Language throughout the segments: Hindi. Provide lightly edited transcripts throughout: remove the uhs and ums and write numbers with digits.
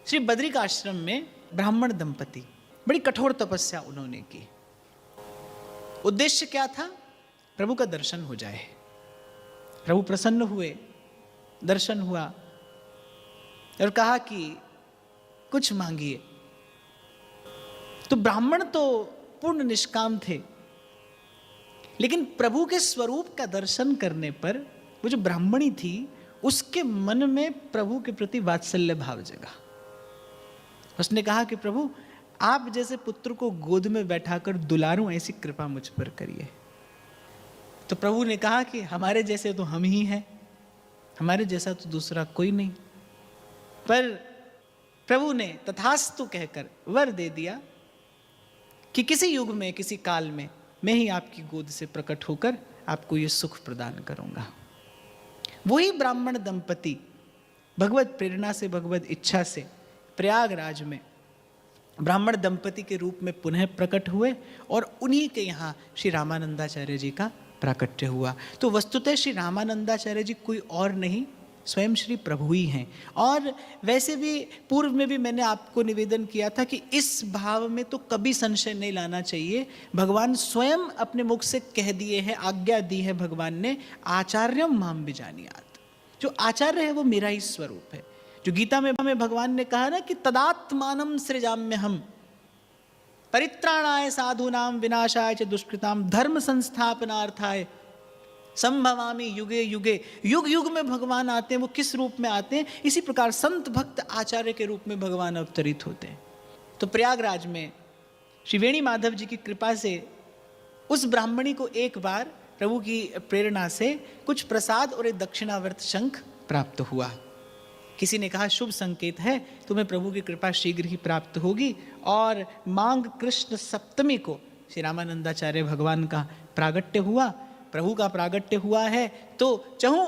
श्री बद्रिक आश्रम में ब्राह्मण दंपति बड़ी कठोर तपस्या उन्होंने की। उद्देश्य क्या था? प्रभु का दर्शन हो जाए। प्रभु प्रसन्न हुए, दर्शन हुआ और कहा कि कुछ मांगिए। तो ब्राह्मण तो पूर्ण निष्काम थे, लेकिन प्रभु के स्वरूप का दर्शन करने पर वो जो ब्राह्मणी थी उसके मन में प्रभु के प्रति वात्सल्य भाव जगा। उसने कहा कि प्रभु, आप जैसे पुत्र को गोद में बैठाकर दुलारूं, ऐसी कृपा मुझ पर करिए। तो प्रभु ने कहा कि हमारे जैसे तो हम ही हैं, हमारे जैसा तो दूसरा कोई नहीं। पर प्रभु ने तथास्तु कहकर वर दे दिया कि किसी युग में, किसी काल में मैं ही आपकी गोद से प्रकट होकर आपको ये सुख प्रदान करूंगा। वही ब्राह्मण दंपति भगवत प्रेरणा से, भगवत इच्छा से प्रयागराज में ब्राह्मण दंपति के रूप में पुनः प्रकट हुए और उन्हीं के यहाँ श्री रामानंदाचार्य जी का प्राकट्य हुआ। तो वस्तुतः श्री रामानंदाचार्य जी कोई और नहीं, स्वयं श्री प्रभु ही हैं। और वैसे भी पूर्व में भी मैंने आपको निवेदन किया था कि इस भाव में तो कभी संशय नहीं लाना चाहिए। भगवान स्वयं अपने मुख से कह दिए हैं, आज्ञा दी है भगवान ने, आचार्यम माम विजानीयात्। जो आचार्य है वो मेरा ही स्वरूप है। जो गीता में भगवान ने कहा ना कि तदात्मानं सृजाम्यहम् परित्राणाय साधूनां विनाशाय च दुष्कृतां धर्म संस्थापनार्थाय संभवामि युगे युगे। युग युग में भगवान आते हैं। वो किस रूप में आते हैं? इसी प्रकार संत भक्त आचार्य के रूप में भगवान अवतरित होते हैं। तो प्रयागराज में श्री वेणी माधव जी की कृपा से उस ब्राह्मणी को एक बार प्रभु की प्रेरणा से कुछ प्रसाद और एक दक्षिणावर्त शंख प्राप्त हुआ। किसी ने कहा शुभ संकेत है, तुम्हें प्रभु की कृपा शीघ्र ही प्राप्त होगी। और मांग कृष्ण सप्तमी को श्री रामानंदाचार्य भगवान का प्रागट्य हुआ, प्रभु का प्रागट्य हुआ है। तो चहुं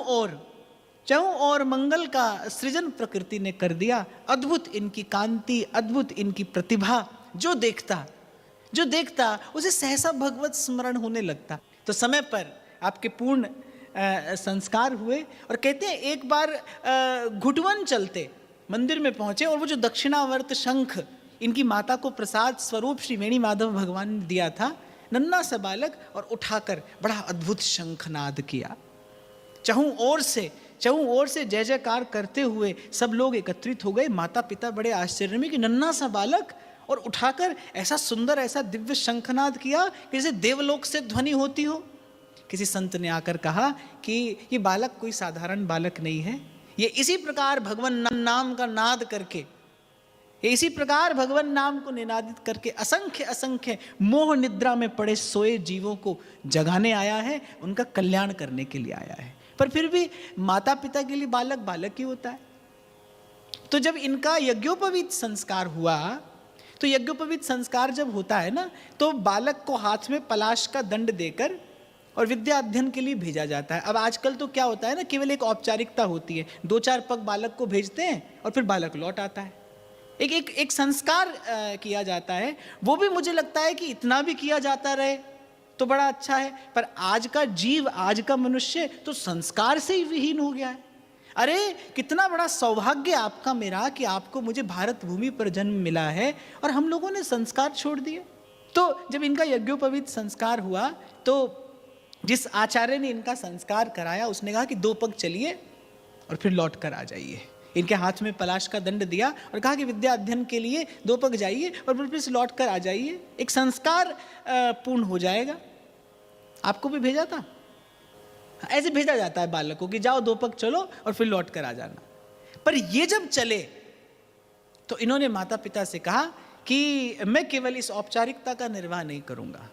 और मंगल का सृजन प्रकृति ने कर दिया। अद्भुत इनकी कांति, अद्भुत इनकी प्रतिभा। जो देखता उसे सहसा भगवत स्मरण होने लगता। तो समय पर आपके पूर्ण संस्कार हुए और कहते हैं एक बार घुटवन चलते मंदिर में पहुंचे और वो जो दक्षिणावर्त शंख इनकी माता को प्रसाद स्वरूप श्री वेणी माधव भगवान ने दिया था, नन्हा सा बालक, और उठाकर बड़ा अद्भुत शंखनाद किया। चहुं ओर से जय जयकार करते हुए सब लोग एकत्रित हो गए। माता पिता बड़े आश्चर्य में कि नन्हा सा बालक, और उठाकर ऐसा सुंदर, ऐसा दिव्य शंखनाद किया कि जैसे देवलोक से ध्वनि होती हो। किसी संत ने आकर कहा कि ये बालक कोई साधारण बालक नहीं है, ये इसी प्रकार भगवान नाम का नाद करके, ये इसी प्रकार भगवान नाम को निनादित करके असंख्य असंख्य मोह निद्रा में पड़े सोए जीवों को जगाने आया है, उनका कल्याण करने के लिए आया है। पर फिर भी माता पिता के लिए बालक बालक ही होता है। तो जब इनका यज्ञोपवीत संस्कार हुआ, तो यज्ञोपवीत संस्कार जब होता है ना, तो बालक को हाथ में पलाश का दंड देकर और विद्या अध्ययन के लिए भेजा जाता है। अब आजकल तो क्या होता है ना, केवल एक औपचारिकता होती है, 2-4 पग बालक को भेजते हैं और फिर बालक लौट आता है। एक संस्कार किया जाता है। वो भी मुझे लगता है कि इतना भी किया जाता रहे तो बड़ा अच्छा है। पर आज का जीव, आज का मनुष्य तो संस्कार से ही विहीन हो गया है। अरे कितना बड़ा सौभाग्य आपका मेरा कि आपको मुझे भारत भूमि पर जन्म मिला है और हम लोगों ने संस्कार छोड़ दिए। तो जब इनका यज्ञोपवीत संस्कार हुआ तो जिस आचार्य ने इनका संस्कार कराया उसने कहा कि 2 पग चलिए और फिर लौट कर आ जाइए। इनके हाथ में पलाश का दंड दिया और कहा कि विद्या अध्ययन के लिए 2 पग जाइए और फिर से लौट कर आ जाइए। एक संस्कार पूर्ण हो जाएगा। आपको भी भेजा था, ऐसे भेजा जाता है बालक को कि जाओ 2 पग चलो और फिर लौट कर आ जाना। पर ये जब चले तो इन्होंने माता पिता से कहा कि मैं केवल इस औपचारिकता का निर्वाह नहीं करूंगा,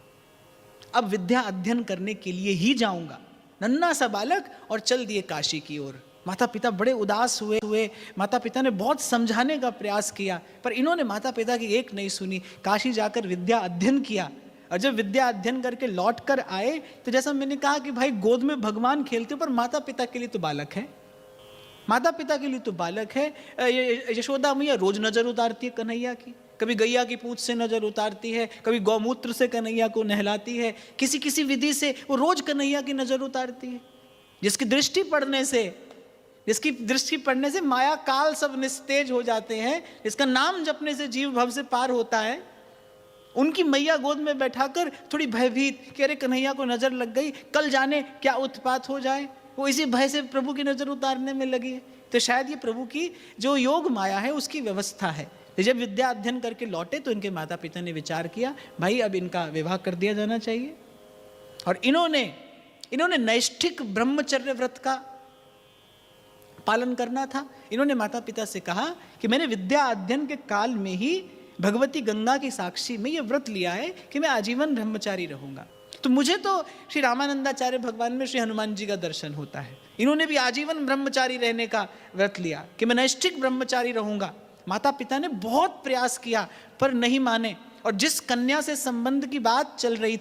अब विद्या अध्ययन करने के लिए ही जाऊंगा। नन्हा सा बालक और चल दिए काशी की ओर। माता पिता बड़े उदास हुए। माता पिता ने बहुत समझाने का प्रयास किया, पर इन्होंने माता पिता की एक नहीं सुनी। काशी जाकर विद्या अध्ययन किया और जब विद्या अध्ययन करके लौट कर आए तो जैसा मैंने कहा कि भाई गोद में भगवान खेलते, पर माता पिता के लिए तो बालक है। माता पिता के लिए तो बालक है। यशोदा मैया रोज नजर उतारती है कन्हैया की, कभी गैया की पूंछ से नजर उतारती है, कभी गौमूत्र से कन्हैया को नहलाती है, किसी विधि से वो रोज कन्हैया की नजर उतारती है। जिसकी दृष्टि पड़ने से जिसकी दृष्टि पड़ने से माया काल सब निस्तेज हो जाते हैं, जिसका नाम जपने से जीव भव से पार होता है, उनकी मैया गोद में बैठाकर थोड़ी भयभीत कि अरे कन्हैया को नजर लग गई, कल जाने क्या उत्पात हो जाए, वो इसी भय से प्रभु की नजर उतारने में लगी है। तो शायद ये प्रभु की जो योग माया है उसकी व्यवस्था है। तो जब विद्या अध्ययन करके लौटे तो इनके माता पिता ने विचार किया, भाई अब इनका विवाह कर दिया जाना चाहिए। और इन्होंने नैष्ठिक ब्रह्मचर्य व्रत का पालन करना था। इन्होंने माता पिता से कहा कि मैंने विद्या अध्ययन के काल में ही भगवती गंगा की साक्षी में ये व्रत लिया है कि मैं आजीवन ब्रह्मचारी रहूंगा। तो मुझे तो श्री रामानंदाचार्य भगवान में श्री हनुमान जी का दर्शन होता है। इन्होंने भी आजीवन ब्रह्मचारी रहने का व्रत लिया कि मैं नैष्ठिक ब्रह्मचारी रहूंगा। माता पिता ने बहुत प्रयास किया पर नहीं माने। और जिस कन्या से संबंध की बात चल रही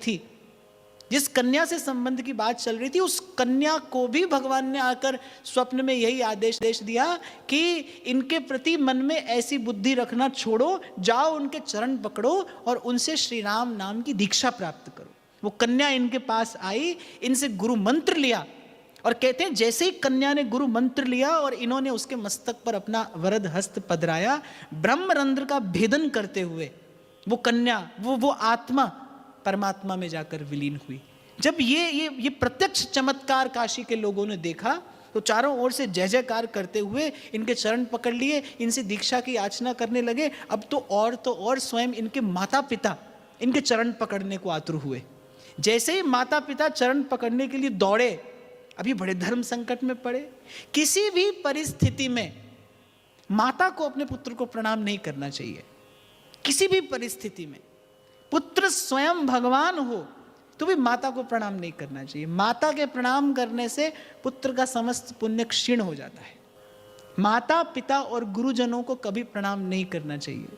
थी, उस कन्या को भी भगवान ने आकर स्वप्न में यही आदेश दिया कि इनके प्रति मन में ऐसी बुद्धि रखना छोड़ो, जाओ उनके चरण पकड़ो और उनसे श्री राम नाम की दीक्षा प्राप्त करो। वो कन्या इनके पास आई, इनसे गुरु मंत्र लिया और कहते हैं जैसे ही कन्या ने गुरु मंत्र लिया और इन्होंने उसके मस्तक पर अपना वरद हस्त पधराया, ब्रह्मरंध्र का भेदन करते हुए वो कन्या, वो आत्मा परमात्मा में जाकर विलीन हुई। जब ये प्रत्यक्ष चमत्कार काशी के लोगों ने देखा तो चारों ओर से जय जयकार करते हुए इनके चरण पकड़ लिए, इनसे दीक्षा की याचना करने लगे। अब तो और स्वयं इनके माता पिता इनके चरण पकड़ने को आतुर हुए। जैसे ही माता पिता चरण पकड़ने के लिए दौड़े, अभी बड़े धर्म संकट में पड़े। किसी भी परिस्थिति में माता को अपने पुत्र को प्रणाम नहीं करना चाहिए। किसी भी परिस्थिति में पुत्र स्वयं भगवान हो तो भी माता को प्रणाम नहीं करना चाहिए। माता के प्रणाम करने से पुत्र का समस्त पुण्य क्षीण हो जाता है। माता पिता और गुरुजनों को कभी प्रणाम नहीं करना चाहिए,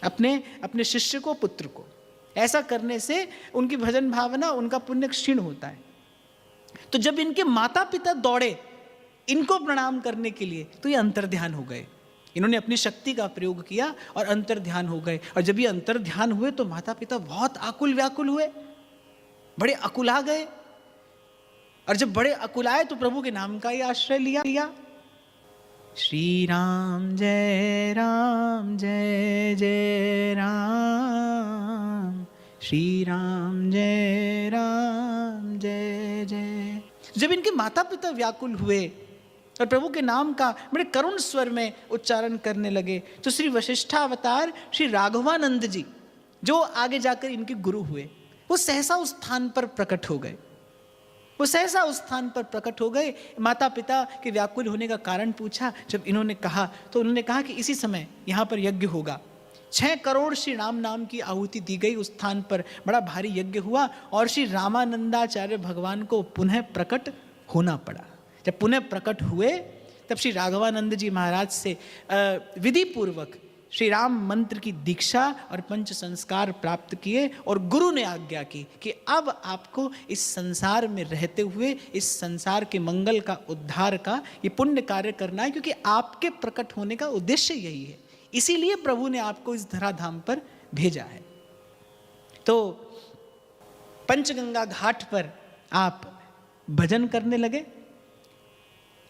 अपने शिष्य को, पुत्र को। ऐसा करने से उनकी भजन भावना, उनका पुण्य क्षीण होता है। तो जब इनके माता पिता दौड़े इनको प्रणाम करने के लिए तो ये अंतर्ध्यान हो गए। इन्होंने अपनी शक्ति का प्रयोग किया और अंतर्ध्यान हो गए। और जब ये अंतर्ध्यान हुए तो माता पिता बहुत आकुल व्याकुल हुए, बड़े अकुला गए। और जब बड़े अकुलाए तो प्रभु के नाम का ही आश्रय लिया। श्री राम जय जय राम, श्री राम जय जय। जब इनके माता पिता व्याकुल हुए और प्रभु के नाम का बड़े करुण स्वर में उच्चारण करने लगे तो श्री वशिष्ठावतार श्री राघवानंद जी, जो आगे जाकर इनके गुरु हुए, वो सहसा उस स्थान पर प्रकट हो गए। माता पिता के व्याकुल होने का कारण पूछा। जब इन्होंने कहा तो उन्होंने कहा कि इसी समय यहाँ पर यज्ञ होगा। 6 करोड़ श्री राम नाम की आहुति दी गई। उस स्थान पर बड़ा भारी यज्ञ हुआ और श्री रामानंदाचार्य भगवान को पुनः प्रकट होना पड़ा। जब पुनः प्रकट हुए तब श्री राघवानंद जी महाराज से विधि पूर्वक श्री राम मंत्र की दीक्षा और पंच संस्कार प्राप्त किए और गुरु ने आज्ञा की कि अब आपको इस संसार में रहते हुए इस संसार के मंगल का, उद्धार का ये पुण्य कार्य करना है, क्योंकि आपके प्रकट होने का उद्देश्य यही है। इसीलिए प्रभु ने आपको इस धराधाम पर भेजा है। तो पंचगंगा घाट पर आप भजन करने लगे।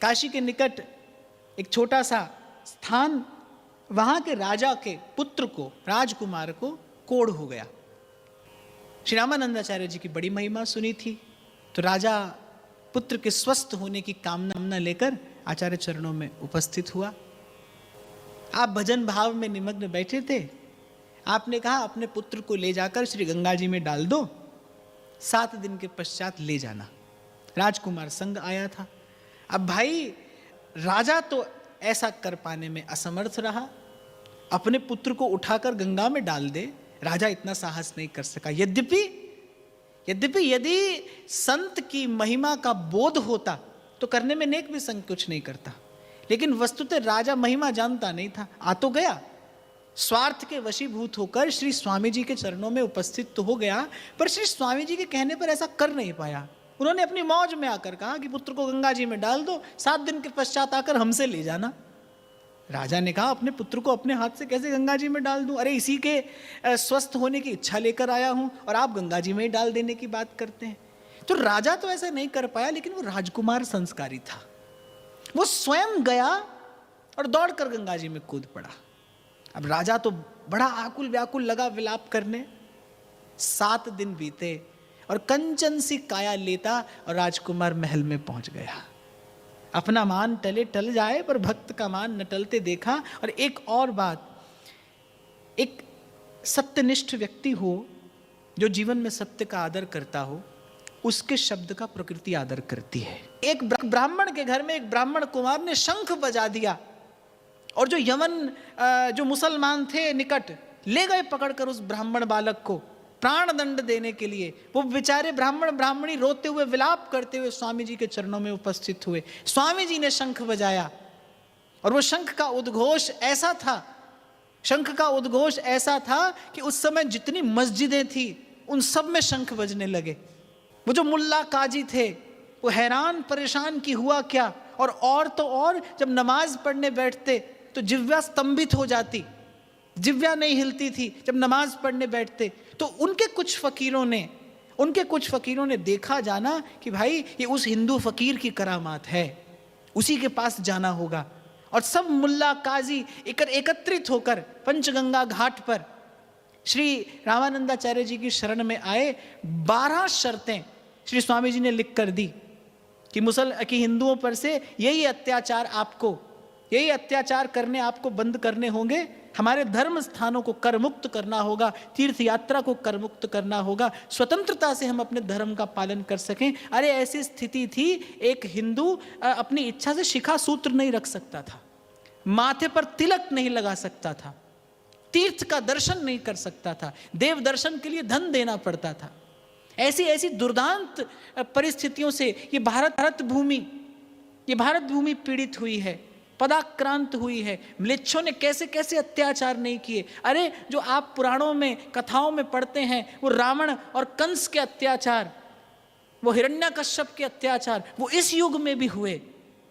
काशी के निकट एक छोटा सा स्थान, वहां के राजा के पुत्र को, राजकुमार को कोढ़ हो गया। श्री रामानंदाचार्य जी की बड़ी महिमा सुनी थी तो राजा पुत्र के स्वस्थ होने की कामना लेकर आचार्य चरणों में उपस्थित हुआ। आप भजन भाव में निमग्न बैठे थे। आपने कहा अपने पुत्र को ले जाकर श्री गंगा जी में डाल दो, 7 दिन के पश्चात ले जाना। राजकुमार संग आया था। अब भाई राजा तो ऐसा कर पाने में असमर्थ रहा, अपने पुत्र को उठाकर गंगा में डाल दे, राजा इतना साहस नहीं कर सका। यद्यपि यदि संत की महिमा का बोध होता तो करने में नेक भी संकोच नहीं करता, लेकिन वस्तुतः राजा महिमा जानता नहीं था। आ तो गया, स्वार्थ के वशीभूत होकर श्री स्वामी जी के चरणों में उपस्थित तो हो गया, पर श्री स्वामी जी के कहने पर ऐसा कर नहीं पाया। उन्होंने अपनी मौज में आकर कहा कि पुत्र को गंगा जी में डाल दो, 7 दिन के पश्चात आकर हमसे ले जाना। राजा ने कहा अपने पुत्र को अपने हाथ से कैसे गंगा जी में डाल दूं? अरे इसी के स्वस्थ होने की इच्छा लेकर आया हूं और आप गंगा जी में ही डाल देने की बात करते हैं। तो राजा तो ऐसा नहीं कर पाया, लेकिन वो राजकुमार संस्कारी था। वो स्वयं गया और दौड़कर गंगा जी में कूद पड़ा। अब राजा तो बड़ा आकुल व्याकुल लगा विलाप करने। 7 दिन बीते और कंचन सी काया लेता और राजकुमार महल में पहुंच गया। अपना मान टले टल जाए पर भक्त का मान न टलते देखा। और एक और बात, एक सत्यनिष्ठ व्यक्ति हो जो जीवन में सत्य का आदर करता हो, उसके शब्द का प्रकृति आदर करती है। एक ब्राह्मण के घर में एक ब्राह्मण कुमार ने शंख बजा दिया और जो यमन जो मुसलमान थे निकट ले गए पकड़कर उस ब्राह्मण बालक को प्राण दंड देने के लिए। वो बेचारे ब्राह्मण ब्राह्मणी रोते हुए विलाप करते हुए स्वामी जी के चरणों में उपस्थित हुए। स्वामी जी ने शंख बजाया और वो शंख का उद्घोष ऐसा था, शंख का उद्घोष ऐसा था कि उस समय जितनी मस्जिदें थी उन सब में शंख बजने लगे। वो जो मुल्ला काजी थे वो हैरान परेशान कि हुआ क्या। और तो और जब नमाज पढ़ने बैठते तो जिह्वा स्तंभित हो जाती, जिह्वा नहीं हिलती थी जब नमाज पढ़ने बैठते। तो उनके कुछ फकीरों ने देखा जाना कि भाई ये उस हिंदू फकीर की करामात है, उसी के पास जाना होगा। और सब मुल्ला काजी एकत्रित होकर पंचगंगा घाट पर श्री रामानंदाचार्य जी की शरण में आए। 12 शर्तें श्री स्वामी जी ने लिख कर दी कि हिंदुओं पर से यही अत्याचार करने आपको बंद करने होंगे। हमारे धर्म स्थानों को कर मुक्त करना होगा, तीर्थ यात्रा को कर मुक्त करना होगा, स्वतंत्रता से हम अपने धर्म का पालन कर सकें। अरे ऐसी स्थिति थी, एक हिंदू अपनी इच्छा से शिखा सूत्र नहीं रख सकता था, माथे पर तिलक नहीं लगा सकता था, तीर्थ का दर्शन नहीं कर सकता था, देव दर्शन के लिए धन देना पड़ता था। ऐसी दुर्दांत परिस्थितियों से ये भारत भूमि पीड़ित हुई है, पदाक्रांत हुई है। म्लेच्छों ने कैसे कैसे अत्याचार नहीं किए। अरे जो आप पुराणों में कथाओं में पढ़ते हैं, वो रावण और कंस के अत्याचार, वो हिरण्यकश्यप के अत्याचार, वो इस युग में भी हुए।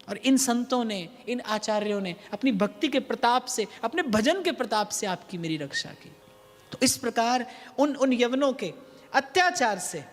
और इन संतों ने, इन आचार्यों ने अपनी भक्ति के प्रताप से, अपने भजन के प्रताप से आपकी मेरी रक्षा की। तो इस प्रकार उन यवनों के अत्याचार से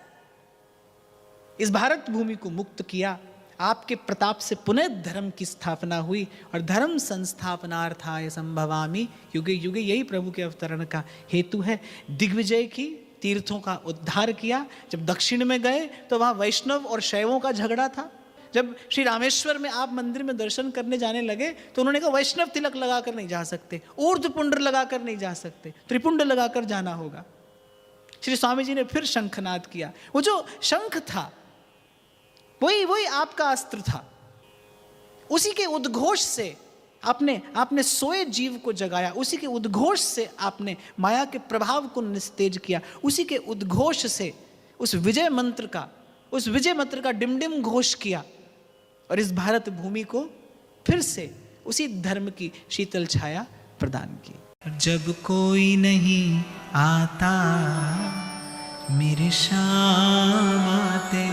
इस भारत भूमि को मुक्त किया। आपके प्रताप से पुनः धर्म की स्थापना हुई और धर्म संस्थापनार्थाय संभवामि युगे युगे, यही प्रभु के अवतरण का हेतु है। दिग्विजय की, तीर्थों का उद्धार किया। जब दक्षिण में गए तो वहाँ वैष्णव और शैवों का झगड़ा था। जब श्री रामेश्वर में आप मंदिर में दर्शन करने जाने लगे तो उन्होंने कहा वैष्णव तिलक लगाकर नहीं जा सकते, ऊर्ध्व पुंड लगाकर नहीं जा सकते, त्रिपुंड लगाकर जाना होगा। श्री स्वामी जी ने फिर शंखनाद किया। वो जो शंख था वही आपका अस्त्र था। उसी के उद्घोष से आपने सोए जीव को जगाया, उसी के उद्घोष से आपने माया के प्रभाव को निस्तेज किया, उसी के उद्घोष से उस विजय मंत्र का डिमडिम घोष किया और इस भारत भूमि को फिर से उसी धर्म की शीतल छाया प्रदान की। जब कोई नहीं आता मेरे श्याम आते